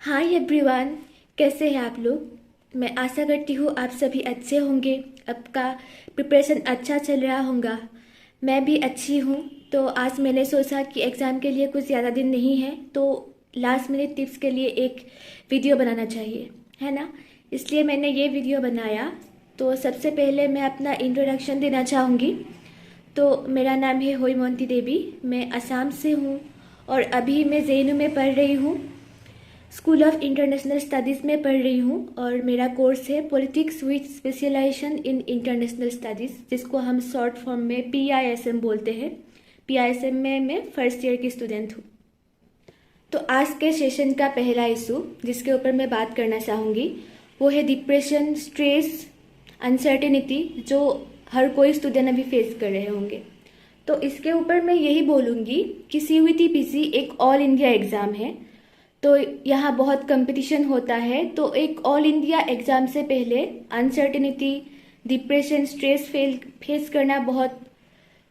Hi everyone, कैसे हैं आप लोग। मैं आशा करती हूँ आप सभी अच्छे होंगे। आपका प्रिपरेशन अच्छा चल रहा होगा। मैं भी अच्छी हूँ। तो आज मैंने सोचा कि एग्ज़ाम के लिए कुछ ज़्यादा दिन नहीं है, तो लास्ट मिनट टिप्स के लिए एक वीडियो बनाना चाहिए, है ना। इसलिए मैंने ये वीडियो बनाया। तो सबसे पहले मैं अपना इंट्रोडक्शन देना चाहूँगी। तो मेरा नाम है होयमोंती देवी, मैं असम से हूँ और अभी मैं जेएनयू में पढ़ रही हूँ। स्कूल ऑफ इंटरनेशनल स्टडीज़ में पढ़ रही हूँ और मेरा कोर्स है politics with specialization in international studies, जिसको हम शॉर्ट फॉर्म में PISM बोलते हैं। PISM में मैं फर्स्ट ईयर की स्टूडेंट हूँ। तो आज के सेशन का पहला इशू जिसके ऊपर मैं बात करना चाहूँगी वो है डिप्रेशन, स्ट्रेस, अनसर्टेनिटी, जो हर कोई स्टूडेंट अभी फेस कर रहे होंगे। तो इसके ऊपर मैं यही बोलूँगी कि CUET PC एक ऑल इंडिया एग्ज़ाम है। तो यहाँ बहुत कंपटीशन होता है। तो एक ऑल इंडिया एग्ज़ाम से पहले अनसर्टेनिटी, डिप्रेशन, स्ट्रेस फेस करना बहुत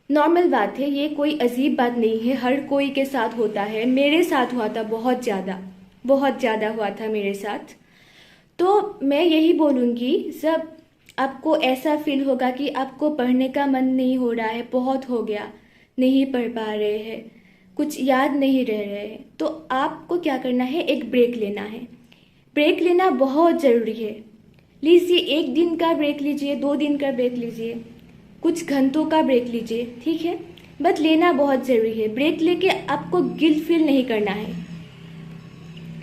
नॉर्मल बात है। ये कोई अजीब बात नहीं है, हर कोई के साथ होता है। मेरे साथ हुआ था, बहुत ज़्यादा हुआ था मेरे साथ। तो मैं यही बोलूँगी, जब आपको ऐसा फील होगा कि आपको पढ़ने का मन नहीं हो रहा है, बहुत हो गया, नहीं पढ़ पा रहे हैं, कुछ याद नहीं रह रहे हैं, तो आपको क्या करना है, एक ब्रेक लेना है। ब्रेक लेना बहुत ज़रूरी है। लीजिए, 1 दिन का ब्रेक लीजिए, 2 दिन का ब्रेक लीजिए, कुछ घंटों का ब्रेक लीजिए, ठीक है। बट लेना बहुत ज़रूरी है। ब्रेक लेके आपको गिल्ट फील नहीं करना है,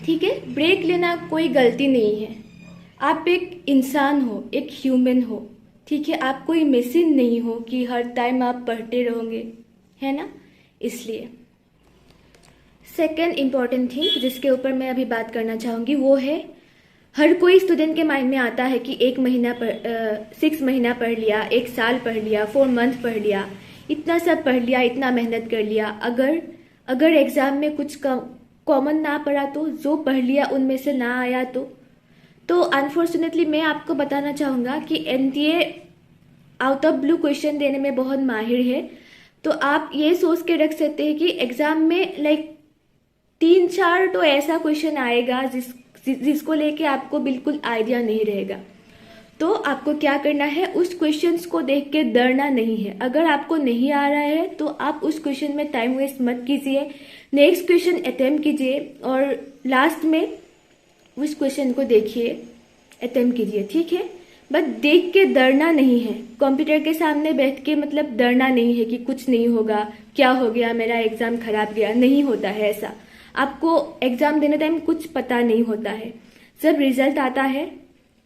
ठीक है। ब्रेक लेना कोई गलती नहीं है। आप एक इंसान हो, एक ह्यूमन हो, ठीक है। आप कोई मशीन नहीं हो कि हर टाइम आप पढ़ते रहोगे, है ना। इसलिए सेकेंड इम्पॉर्टेंट थिंग जिसके ऊपर मैं अभी बात करना चाहूँगी वो है, हर कोई स्टूडेंट के माइंड में आता है कि 6 महीना पढ़ लिया, 1 साल पढ़ लिया, 4 मंथ पढ़ लिया, इतना सब पढ़ लिया, इतना मेहनत कर लिया, अगर एग्ज़ाम में कुछ कॉमन ना पड़ा तो, जो पढ़ लिया उनमें से ना आया तो अनफॉर्चुनेटली मैं आपको बताना चाहूँगा कि NTA out of blue question देने में बहुत माहिर है। तो आप ये सोच के रख सकते हैं कि एग्ज़ाम में लाइक 3-4 तो ऐसा क्वेश्चन आएगा जिसको लेके आपको बिल्कुल आइडिया नहीं रहेगा। तो आपको क्या करना है, उस क्वेश्चंस को देख के डरना नहीं है। अगर आपको नहीं आ रहा है तो आप उस क्वेश्चन में टाइम वेस्ट मत कीजिए, नेक्स्ट क्वेश्चन अटेम्प्ट कीजिए और लास्ट में उस क्वेश्चन को देखिए, अटेम्प्ट कीजिए, ठीक है। बट देख के डरना नहीं है। कंप्यूटर के सामने बैठ के मतलब डरना नहीं है कि कुछ नहीं होगा, क्या हो गया, मेरा एग्ज़ाम खराब गया, नहीं होता है ऐसा। आपको एग्ज़ाम देने टाइम कुछ पता नहीं होता है, जब रिजल्ट आता है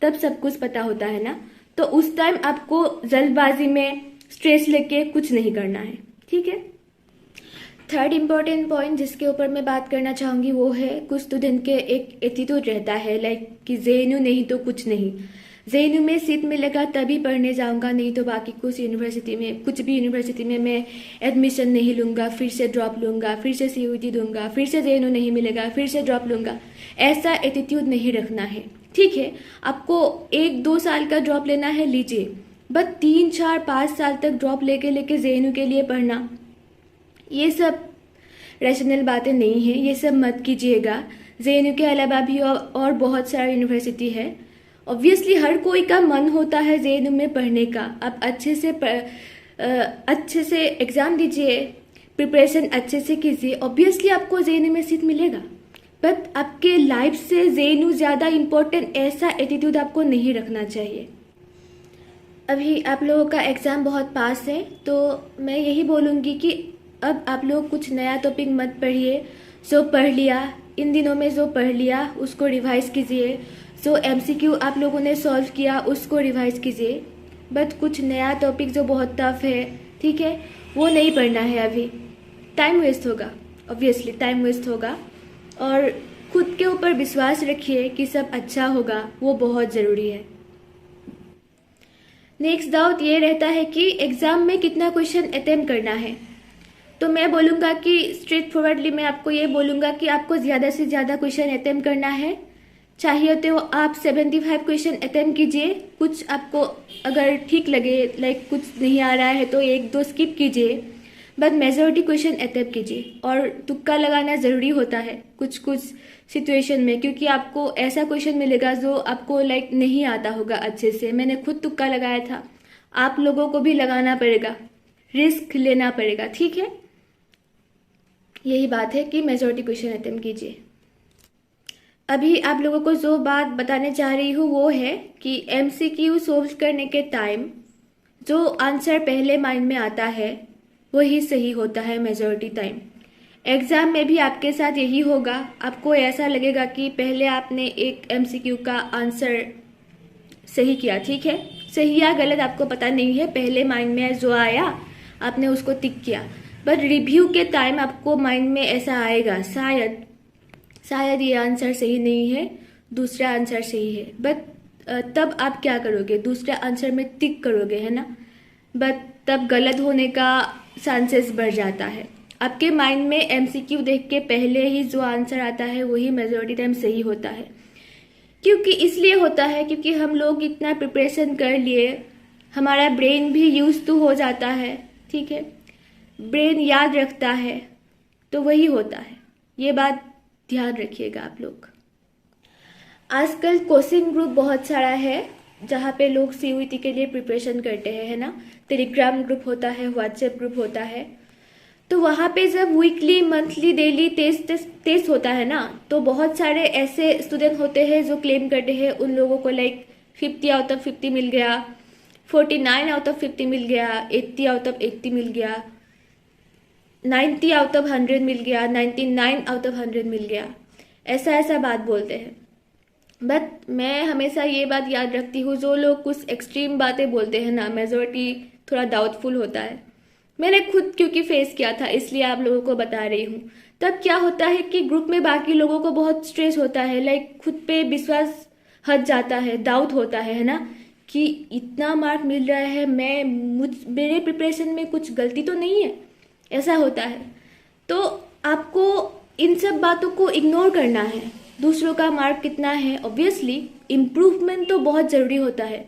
तब सब कुछ पता होता है ना। तो उस टाइम आपको जल्दबाजी में स्ट्रेस लेके कुछ नहीं करना है, ठीक है। थर्ड इम्पॉर्टेंट पॉइंट जिसके ऊपर मैं बात करना चाहूँगी वो है, कुछ स्टूडेंट के एक एटीट्यूड रहता है लाइक कि जेएनयू नहीं तो कुछ नहीं, जेएनयू में सीट मिलेगा तभी पढ़ने जाऊंगा, नहीं तो बाकी कुछ यूनिवर्सिटी में, कुछ भी यूनिवर्सिटी में मैं एडमिशन नहीं लूँगा, फिर से ड्रॉप लूँगा, फिर से CUET दूंगा, फिर से जेएनयू नहीं मिलेगा, फिर से ड्रॉप लूँगा। ऐसा एटीट्यूड नहीं रखना है, ठीक है। आपको 1-2 साल का ड्रॉप लेना है, लीजिए, बट 3-4-5 साल तक ड्रॉप लेके जेएनयू के लिए पढ़ना, ये सब रैशनल बातें नहीं है, ये सब मत कीजिएगा। जेएनयू के अलावा भी और बहुत सारा यूनिवर्सिटी है। ऑब्वियसली हर कोई का मन होता है जेएनयू में पढ़ने का। आप अच्छे से एग्ज़ाम दीजिए, प्रिपरेशन अच्छे से कीजिए, ऑब्वियसली आपको जेएनयू में सीट मिलेगा। बट आपके लाइफ से जेएनयू ज़्यादा इम्पोर्टेंट, ऐसा एटीट्यूड आपको नहीं रखना चाहिए। अभी आप लोगों का एग्ज़ाम बहुत पास है, तो मैं यही बोलूँगी कि अब आप लोग कुछ नया टॉपिक मत पढ़िए। जो पढ़ लिया इन दिनों में, जो पढ़ लिया उसको रिवाइज कीजिए, जो MCQ आप लोगों ने सॉल्व किया उसको रिवाइज कीजिए। बट कुछ नया टॉपिक जो बहुत टफ है, ठीक है, वो नहीं पढ़ना है अभी। टाइम वेस्ट होगा, ऑब्वियसली टाइम वेस्ट होगा। और खुद के ऊपर विश्वास रखिए कि सब अच्छा होगा, वो बहुत ज़रूरी है। नेक्स्ट डाउट ये रहता है कि एग्ज़ाम में कितना क्वेश्चन अटेम्प्ट करना है। तो मैं बोलूँगा कि स्ट्रेट फॉरवर्डली मैं आपको ये बोलूँगा कि आपको ज़्यादा से ज़्यादा क्वेश्चन अटेम्प्ट करना है। चाहिए तो आप 75 क्वेश्चन अटेम्प्ट कीजिए। कुछ आपको अगर ठीक लगे, लाइक कुछ नहीं आ रहा है तो 1-2 स्किप कीजिए। बट मेजोरिटी क्वेश्चन अटेम्प्ट कीजिए। और तुक्का लगाना ज़रूरी होता है कुछ कुछ सिचुएशन में, क्योंकि आपको ऐसा क्वेश्चन मिलेगा जो आपको लाइक नहीं आता होगा अच्छे से। मैंने खुद तुक्का लगाया था, आप लोगों को भी लगाना पड़ेगा, रिस्क लेना पड़ेगा, ठीक है। यही बात है कि मेजोरिटी क्वेश्चन अटेम्प्ट कीजिए। अभी आप लोगों को जो बात बताने चाह रही हूँ वो है कि एमसीक्यू सोल्व करने के टाइम जो आंसर पहले माइंड में आता है वही सही होता है मेजोरिटी टाइम। एग्जाम में भी आपके साथ यही होगा। आपको ऐसा लगेगा कि पहले आपने एक एमसीक्यू का आंसर सही किया, ठीक है, सही या गलत आपको पता नहीं है, पहले माइंड में जो आया आपने उसको टिक किया। बट रिव्यू के टाइम आपको माइंड में ऐसा आएगा शायद ये आंसर सही नहीं है, दूसरा आंसर सही है। बट तब आप क्या करोगे, दूसरे आंसर में टिक करोगे, है ना। बट तब गलत होने का चांसेस बढ़ जाता है। आपके माइंड में एमसीक्यू देख के पहले ही जो आंसर आता है वही मेजोरिटी टाइम सही होता है। क्योंकि इसलिए होता है क्योंकि हम लोग इतना प्रिपरेशन कर लिए, हमारा ब्रेन भी यूज टू हो जाता है, ठीक है, ब्रेन याद रखता है, तो वही होता है। ये बात ध्यान रखिएगा आप लोग। आजकल कोचिंग ग्रुप बहुत सारा है जहाँ पे लोग सीयूईटी के लिए प्रिपरेशन करते हैं, है ना। टेलीग्राम ग्रुप होता है, व्हाट्सएप ग्रुप होता है। तो वहाँ पे जब वीकली मंथली डेली टेस्ट होता है ना, तो बहुत सारे ऐसे स्टूडेंट होते हैं जो क्लेम करते हैं उन लोगों को लाइक 50 आउट ऑफ 50 मिल गया, 49 आउट ऑफ 50 मिल गया, 80 आउट ऑफ 80 मिल गया, 90 आउट ऑफ 100 मिल गया, 99 आउट ऑफ 100 मिल गया, ऐसा बात बोलते हैं। बट मैं हमेशा ये बात याद रखती हूँ, जो लोग कुछ एक्सट्रीम बातें बोलते हैं ना, मेजोरिटी थोड़ा डाउटफुल होता है। मैंने खुद क्योंकि फेस किया था इसलिए आप लोगों को बता रही हूँ। तब क्या होता है कि ग्रुप में बाकी लोगों को बहुत स्ट्रेस होता है, लाइक खुद पे विश्वास हट जाता है, डाउट होता है ना, कि इतना मार्क मिल रहा है, मेरे प्रिपरेशन में कुछ गलती तो नहीं है, ऐसा होता है। तो आपको इन सब बातों को इग्नोर करना है। दूसरों का मार्क कितना है, ऑब्वियसली इम्प्रूवमेंट तो बहुत ज़रूरी होता है,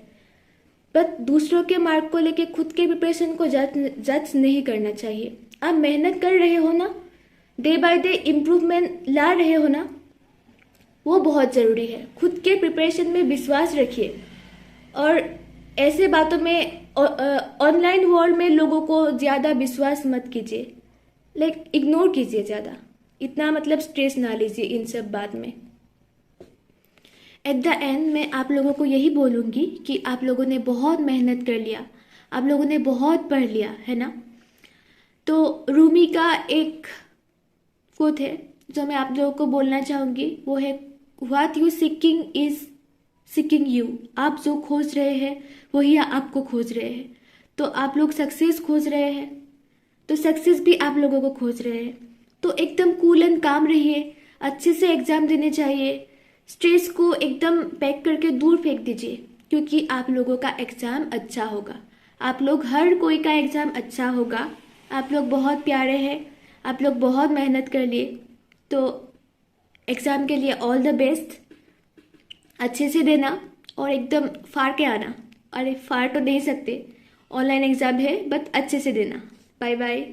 बट दूसरों के मार्क को लेके खुद के प्रिपरेशन को जज नहीं करना चाहिए। आप मेहनत कर रहे हो ना, डे बाय डे इम्प्रूवमेंट ला रहे हो ना, वो बहुत ज़रूरी है। खुद के प्रिपरेशन में विश्वास रखिए और ऐसे बातों में ऑनलाइन वर्ल्ड में लोगों को ज़्यादा विश्वास मत कीजिए, लाइक इग्नोर कीजिए ज़्यादा, इतना मतलब स्ट्रेस ना लीजिए इन सब बात में। एट द एंड मैं आप लोगों को यही बोलूँगी कि आप लोगों ने बहुत मेहनत कर लिया, आप लोगों ने बहुत पढ़ लिया, है ना। तो रूमी का एक कोट है जो मैं आप लोगों को बोलना चाहूँगी, वो है what you seeking is seeking you. आप जो खोज रहे हैं वही आपको खोज रहे हैं। तो आप लोग सक्सेस खोज रहे हैं तो सक्सेस भी आप लोगों को खोज रहे हैं। तो एकदम कूल एंड काम रहिए, अच्छे से एग्जाम देने चाहिए, स्ट्रेस को एकदम पैक करके दूर फेंक दीजिए, क्योंकि आप लोगों का एग्जाम अच्छा होगा। आप लोग हर कोई का एग्जाम अच्छा होगा। आप लोग बहुत प्यारे हैं, आप लोग बहुत मेहनत कर लिए, तो एग्ज़ाम के लिए ऑल द बेस्ट। अच्छे से देना और एकदम फाड़ के आना। अरे फाड़ तो नहीं सकते, ऑनलाइन एग्ज़ाम है, बट अच्छे से देना। Bye bye.